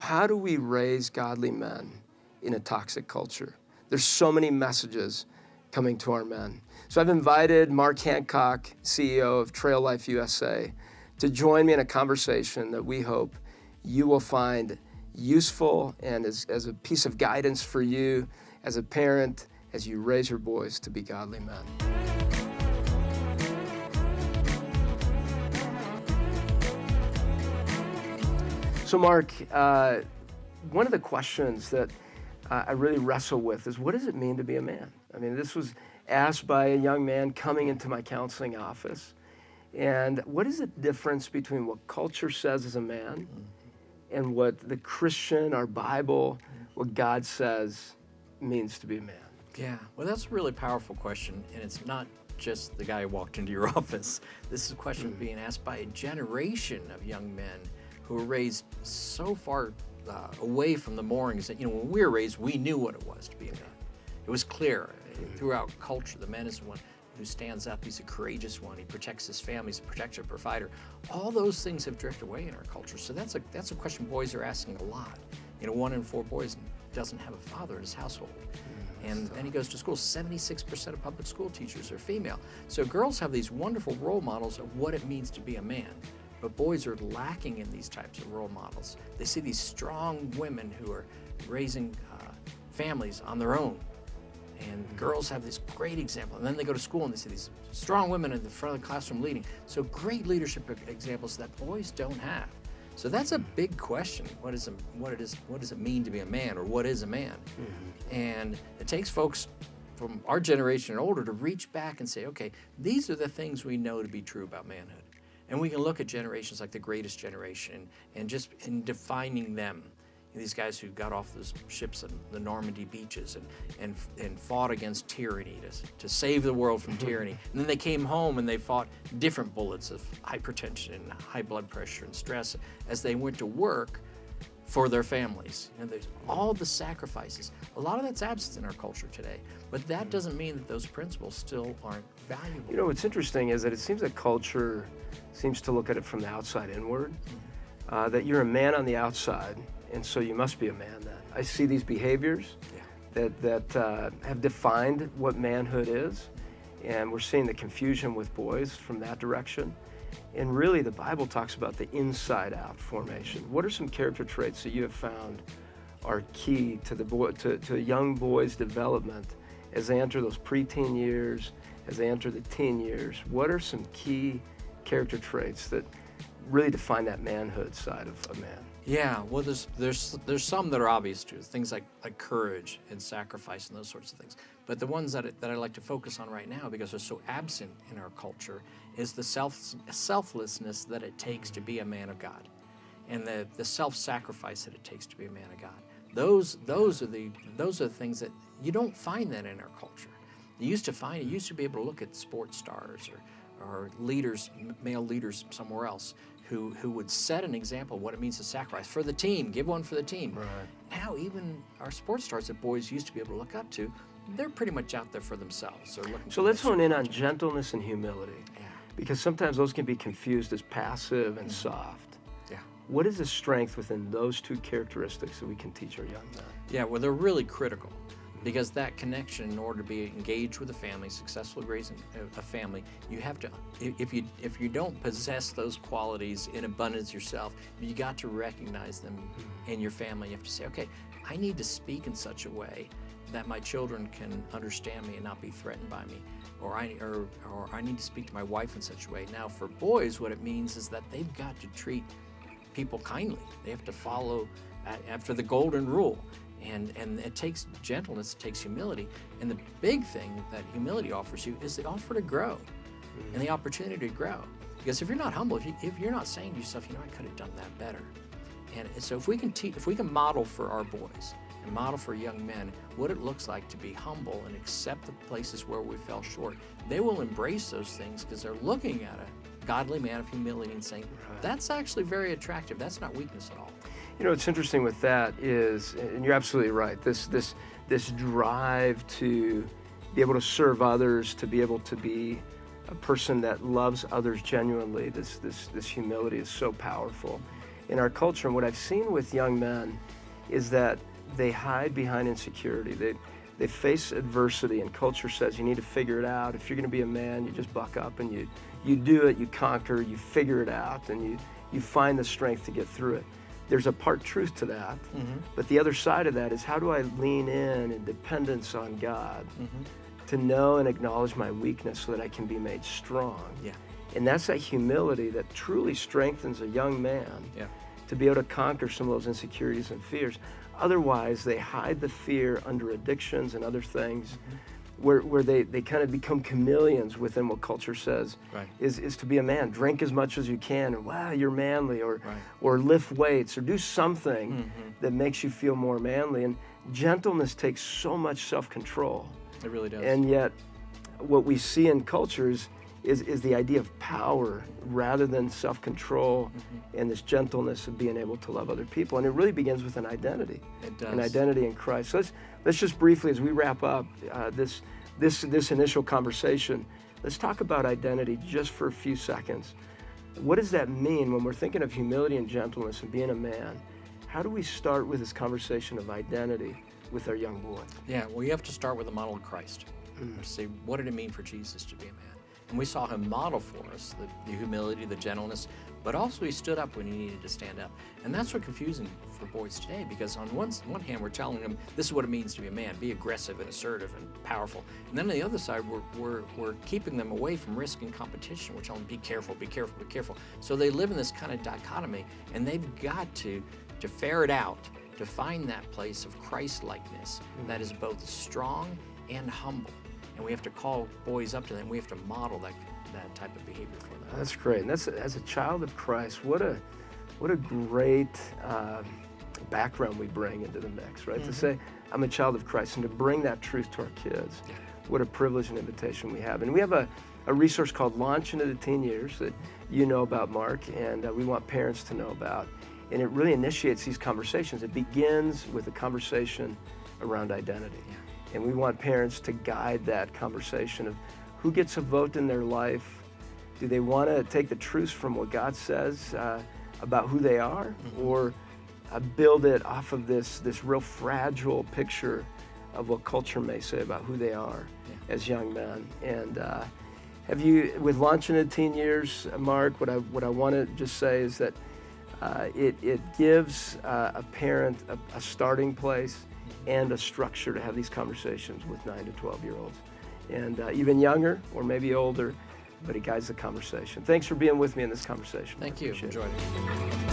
how do we raise godly men in a toxic culture? There's so many messages coming to our men. So I've invited Mark Hancock, CEO of Trail Life USA, to join me in a conversation that we hope you will find useful and as a piece of guidance for you as a parent as you raise your boys to be godly men. So Mark, one of the questions that I really wrestle with is, what does it mean to be a man? I mean, this was asked by a young man coming into my counseling office. And what is the difference between what culture says is a man and what the Christian, our Bible, what God says means to be a man? Yeah, well, that's a really powerful question, and it's not just the guy who walked into your office. This is a question being asked by a generation of young men who were raised so far away from the moorings that, when we were raised, we knew what it was to be a man. It was clear throughout culture. The man is the one who stands up. He's a courageous one. He protects his family. He's a protector, provider. All those things have drifted away in our culture. So that's a question boys are asking a lot. 1 in 4 boys doesn't have a father in his household. And then he goes to school. 76% of public school teachers are female. So girls have these wonderful role models of what it means to be a man. But boys are lacking in these types of role models. They see these strong women who are raising families on their own. And girls have this great example. And then they go to school and they see these strong women in the front of the classroom leading. So great leadership examples that boys don't have. So that's a big question. What does it mean to be a man, or what is a man? And it takes folks from our generation and older to reach back and say, okay, these are the things we know to be true about manhood. And we can look at generations like the Greatest Generation and just in defining them. These guys who got off those ships on the Normandy beaches and fought against tyranny to save the world from tyranny. And then they came home and they fought different bullets of hypertension and high blood pressure and stress as they went to work for their families. There's all the sacrifices. A lot of that's absent in our culture today. But that doesn't mean that those principles still aren't valuable. What's interesting is that it seems that culture seems to look at it from the outside inward, that you're a man on the outside, and so you must be a man then. I see these behaviors that have defined what manhood is, and we're seeing the confusion with boys from that direction. And really, the Bible talks about the inside-out formation. What are some character traits that you have found are key to a young boy's development as they enter those preteen years, as they enter the teen years? What are some key character traits that really define that manhood side of a man? Yeah, well, there's some that are obvious too, things like courage and sacrifice and those sorts of things. But the ones that I like to focus on right now, because they're so absent in our culture, is the selflessness that it takes to be a man of God, and the self-sacrifice that it takes to be a man of God. Those are the things that you don't find that in our culture. You used to be able to look at sports stars or leaders, male leaders somewhere else, who would set an example of what it means to sacrifice for the team, give one for the team. Right. Now even our sports stars that boys used to be able to look up to, they're pretty much out there for themselves. So let's hone in on gentleness and humility. Yeah. Because sometimes those can be confused as passive and soft. Yeah. What is the strength within those two characteristics that we can teach our young men? Yeah, well, they're really critical. Because that connection, in order to be engaged with a family, successfully raising a family, you have to, if you don't possess those qualities in abundance yourself, you got to recognize them in your family. You have to say, okay, I need to speak in such a way that my children can understand me and not be threatened by me. Or I need to speak to my wife in such a way. Now, for boys, what it means is that they've got to treat people kindly. They have to follow after the golden rule. And it takes gentleness, it takes humility. And the big thing that humility offers you is the offer to grow and the opportunity to grow. Because if you're not humble, if you're not saying to yourself, I could have done that better. And so if we can model for our boys and model for young men what it looks like to be humble and accept the places where we fell short, they will embrace those things because they're looking at a godly man of humility and saying, that's actually very attractive. That's not weakness at all. What's interesting with that is, and you're absolutely right, this drive to be able to serve others, to be able to be a person that loves others genuinely, this humility is so powerful. in our culture. And what I've seen with young men is that they hide behind insecurity. They face adversity, and culture says you need to figure it out. If you're going to be a man, you just buck up and you do it, you conquer, you figure it out, and you find the strength to get through it. There's a part truth to that, but the other side of that is, how do I lean in dependence on God to know and acknowledge my weakness so that I can be made strong? Yeah. And that's that humility that truly strengthens a young man to be able to conquer some of those insecurities and fears. Otherwise, they hide the fear under addictions and other things where they kind of become chameleons within what culture says is to be a man. Drink as much as you can, and wow, you're manly, or lift weights, or do something that makes you feel more manly. And gentleness takes so much self-control. It really does. And yet, what we see in cultures is the idea of power rather than self-control and this gentleness of being able to love other people. And it really begins with an identity. It does. An identity in Christ. So let's just briefly, as we wrap up this initial conversation, let's talk about identity just for a few seconds. What does that mean when we're thinking of humility and gentleness and being a man? How do we start with this conversation of identity with our young boys? Yeah, well, you have to start with the model of Christ. To say, what did it mean for Jesus to be a man? And we saw him model for us the humility, the gentleness, but also he stood up when he needed to stand up. And that's what's confusing for boys today, because on one hand, we're telling them this is what it means to be a man, be aggressive and assertive and powerful. And then on the other side, we're keeping them away from risk and competition. We're telling them, be careful, be careful, be careful. So they live in this kind of dichotomy, and they've got to ferret out, to find that place of Christ-likeness that is both strong and humble. And we have to call boys up to them. We have to model that type of behavior for them. That's great. And that's, as a child of Christ, what a great background we bring into the mix, right? To say, I'm a child of Christ, and to bring that truth to our kids. Yeah. What a privilege and invitation we have. And we have a resource called Launch into the Teen Years that you know about, Mark, and we want parents to know about. And it really initiates these conversations. It begins with a conversation around identity. Yeah. And we want parents to guide that conversation of who gets a vote in their life. Do they want to take the truths from what God says about who they are, or build it off of this real fragile picture of what culture may say about who they are as young men? And have you, with Launching the Teen Years, Mark, what I want to just say is that it gives a parent a starting place and a structure to have these conversations with 9 to 12-year-olds, and even younger or maybe older, but it guides the conversation. Thanks for being with me in this conversation. Thank you. Appreciate it. Enjoyed it.